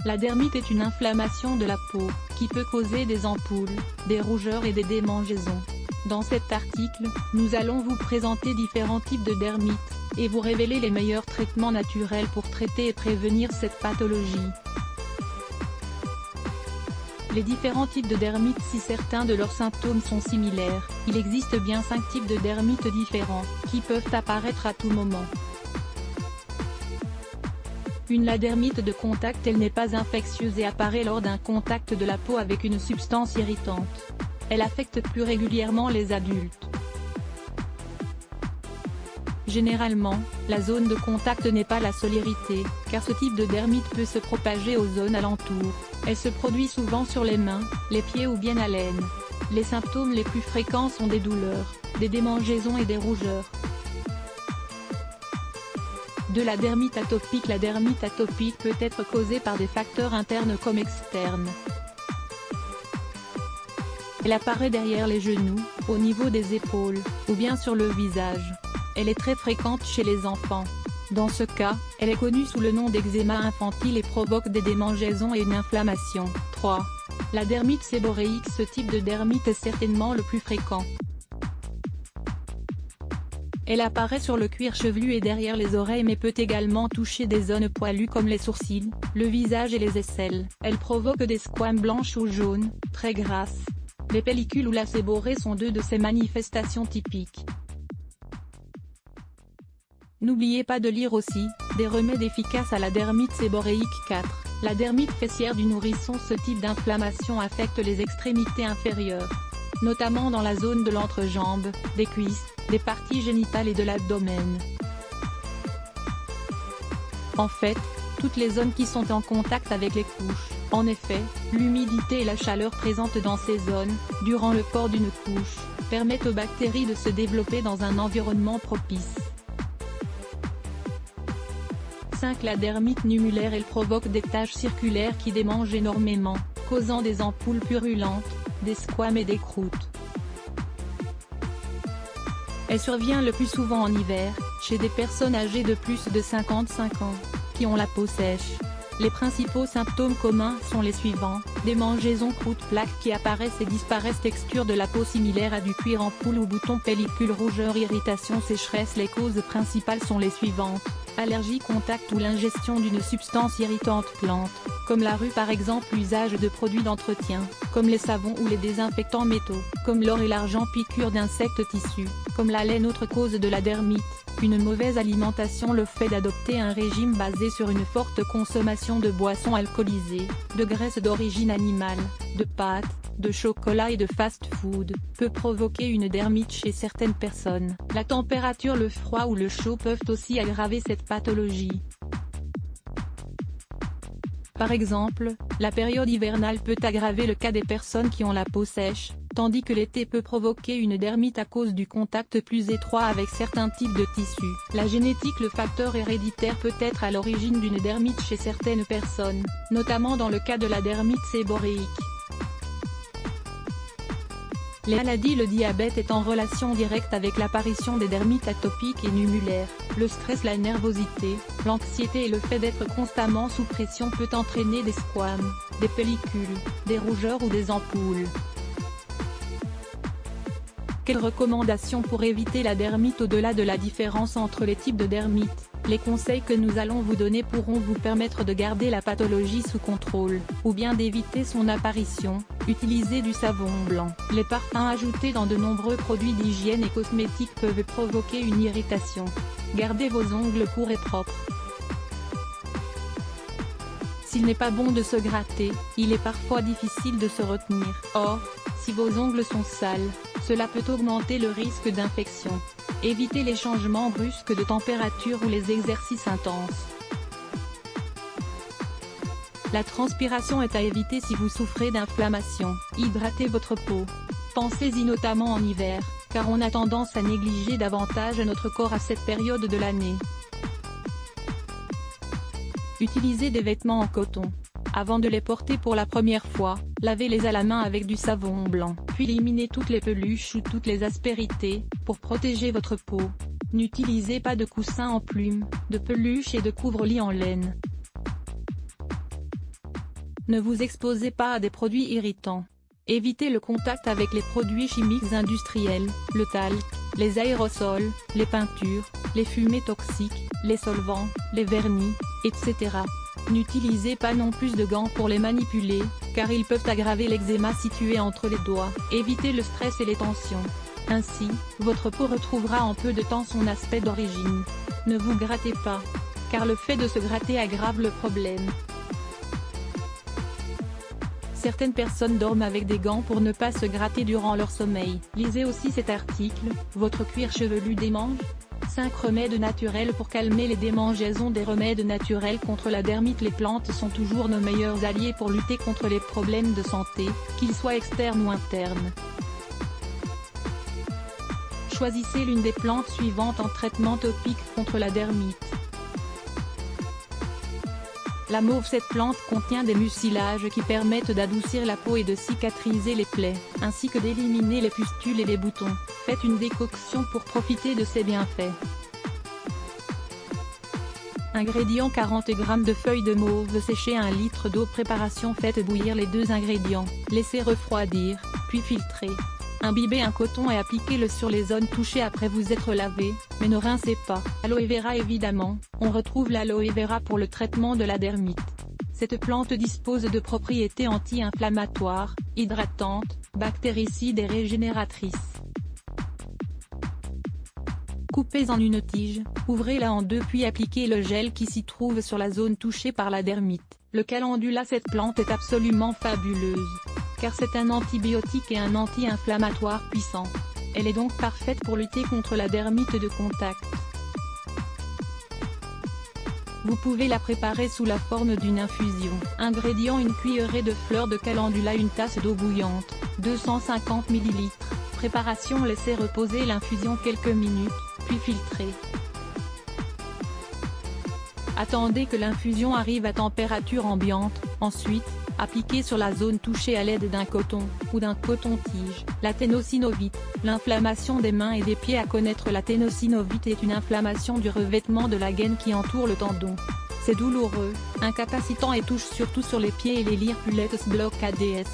La dermite est une inflammation de la peau, qui peut causer des ampoules, des rougeurs et des démangeaisons. Dans cet article, nous allons vous présenter différents types de dermite, et vous révéler les meilleurs traitements naturels pour traiter et prévenir cette pathologie. Les différents types de dermite. Si certains de leurs symptômes sont similaires, il existe bien 5 types de dermite différents, qui peuvent apparaître à tout moment. 1. La dermite de contact. Elle n'est pas infectieuse et apparaît lors d'un contact de la peau avec une substance irritante. Elle affecte plus régulièrement les adultes. Généralement, la zone de contact n'est pas la seule irritée, car ce type de dermite peut se propager aux zones alentours. Elle se produit souvent sur les mains, les pieds ou bien à l'aine. Les symptômes les plus fréquents sont des douleurs, des démangeaisons et des rougeurs. 2. La dermite atopique. La dermite atopique peut être causée par des facteurs internes comme externes. Elle apparaît derrière les genoux, au niveau des épaules, ou bien sur le visage. Elle est très fréquente chez les enfants. Dans ce cas, elle est connue sous le nom d'eczéma infantile et provoque des démangeaisons et une inflammation. 3. La dermite séboréique. Ce type de dermite est certainement le plus fréquent. Elle apparaît sur le cuir chevelu et derrière les oreilles mais peut également toucher des zones poilues comme les sourcils, le visage et les aisselles. Elle provoque des squames blanches ou jaunes, très grasses. Les pellicules ou la séborrhée sont 2 de ces manifestations typiques. N'oubliez pas de lire aussi, des remèdes efficaces à la dermite séboréique. 4. La dermite fessière du nourrisson. Ce type d'inflammation affecte les extrémités inférieures, notamment dans la zone de l'entrejambe, des cuisses, des parties génitales et de l'abdomen. En fait, toutes les zones qui sont en contact avec les couches. En effet, l'humidité et la chaleur présentes dans ces zones, durant le port d'une couche, permettent aux bactéries de se développer dans un environnement propice. 5. La dermite numulaire. Elle provoque des taches circulaires qui démangent énormément, causant des ampoules purulentes, des squames et des croûtes. Elle survient le plus souvent en hiver, chez des personnes âgées de plus de 55 ans, qui ont la peau sèche. Les principaux symptômes communs sont les suivants: démangeaisons, croûtes, plaques qui apparaissent et disparaissent, texture de la peau similaire à du cuir, ampoule ou bouton, pellicule, rougeur, irritation, sécheresse. Les causes principales sont les suivantes: allergie, contact ou l'ingestion d'une substance irritante plante, comme la rue par exemple, usage de produits d'entretien, comme les savons ou les désinfectants métaux, comme l'or et l'argent, piqûre d'insectes, tissus, comme la laine. Autre cause de la dermite, une mauvaise alimentation. Le fait d'adopter un régime basé sur une forte consommation de boissons alcoolisées, de graisses d'origine animale, de pâtes, de chocolat et de fast-food, peut provoquer une dermite chez certaines personnes. La température, le froid ou le chaud peuvent aussi aggraver cette pathologie. Par exemple, la période hivernale peut aggraver le cas des personnes qui ont la peau sèche, tandis que l'été peut provoquer une dermite à cause du contact plus étroit avec certains types de tissus. La génétique, le facteur héréditaire, peut être à l'origine d'une dermite chez certaines personnes, notamment dans le cas de la dermite séboréique. Les maladies. Le diabète est en relation directe avec l'apparition des dermites atopiques et numulaires. Le stress, la nervosité, l'anxiété et le fait d'être constamment sous pression peut entraîner des squames, des pellicules, des rougeurs ou des ampoules. Quelles recommandations pour éviter la dermite? Au-delà de la différence entre les types de dermite, les conseils que nous allons vous donner pourront vous permettre de garder la pathologie sous contrôle, ou bien d'éviter son apparition. Utilisez du savon blanc. Les parfums ajoutés dans de nombreux produits d'hygiène et cosmétiques peuvent provoquer une irritation. Gardez vos ongles courts et propres. S'il n'est pas bon de se gratter, il est parfois difficile de se retenir. Or, si vos ongles sont sales, cela peut augmenter le risque d'infection. Évitez les changements brusques de température ou les exercices intenses. La transpiration est à éviter si vous souffrez d'inflammation. Hydratez votre peau. Pensez-y notamment en hiver, car on a tendance à négliger davantage notre corps à cette période de l'année. Utilisez des vêtements en coton. Avant de les porter pour la première fois, lavez-les à la main avec du savon blanc, puis éliminez toutes les peluches ou toutes les aspérités, pour protéger votre peau. N'utilisez pas de coussins en plumes, de peluche et de couvre-lit en laine. Ne vous exposez pas à des produits irritants. Évitez le contact avec les produits chimiques industriels, le talc, les aérosols, les peintures, les fumées toxiques, les solvants, les vernis, etc. N'utilisez pas non plus de gants pour les manipuler, car ils peuvent aggraver l'eczéma situé entre les doigts. Évitez le stress et les tensions. Ainsi, votre peau retrouvera en peu de temps son aspect d'origine. Ne vous grattez pas, car le fait de se gratter aggrave le problème. Certaines personnes dorment avec des gants pour ne pas se gratter durant leur sommeil. Lisez aussi cet article, votre cuir chevelu démange ? 5 remèdes naturels pour calmer les démangeaisons. Des remèdes naturels contre la dermite. Les plantes sont toujours nos meilleurs alliés pour lutter contre les problèmes de santé, qu'ils soient externes ou internes. Choisissez l'une des plantes suivantes en traitement topique contre la dermite. La mauve. Cette plante contient des mucilages qui permettent d'adoucir la peau et de cicatriser les plaies, ainsi que d'éliminer les pustules et les boutons. Faites une décoction pour profiter de ses bienfaits. Ingrédients: 40 g de feuilles de mauve séchées, 1 litre d'eau. Préparation: faites bouillir les 2 ingrédients, laissez refroidir, puis filtrez. Imbibez un coton et appliquez-le sur les zones touchées après vous être lavé, mais ne rincez pas. Aloe vera. Évidemment, on retrouve l'aloe vera pour le traitement de la dermite. Cette plante dispose de propriétés anti-inflammatoires, hydratantes, bactéricides et régénératrices. Coupez en une tige, ouvrez-la en 2 puis appliquez le gel qui s'y trouve sur la zone touchée par la dermite. Le calendula. Cette plante est absolument fabuleuse, car c'est un antibiotique et un anti-inflammatoire puissant. Elle est donc parfaite pour lutter contre la dermite de contact. Vous pouvez la préparer sous la forme d'une infusion. Ingrédients: une cuillerée de fleurs de calendula, une tasse d'eau bouillante, 250 ml. Préparation: laissez reposer l'infusion quelques minutes, puis filtrez. Attendez que l'infusion arrive à température ambiante, ensuite, appliquez sur la zone touchée à l'aide d'un coton, ou d'un coton-tige. La ténosynovite, l'inflammation des mains et des pieds. À connaître, la ténosynovite est une inflammation du revêtement de la gaine qui entoure le tendon. C'est douloureux, incapacitant et touche surtout sur les pieds et les lirpulettes bloc ADS.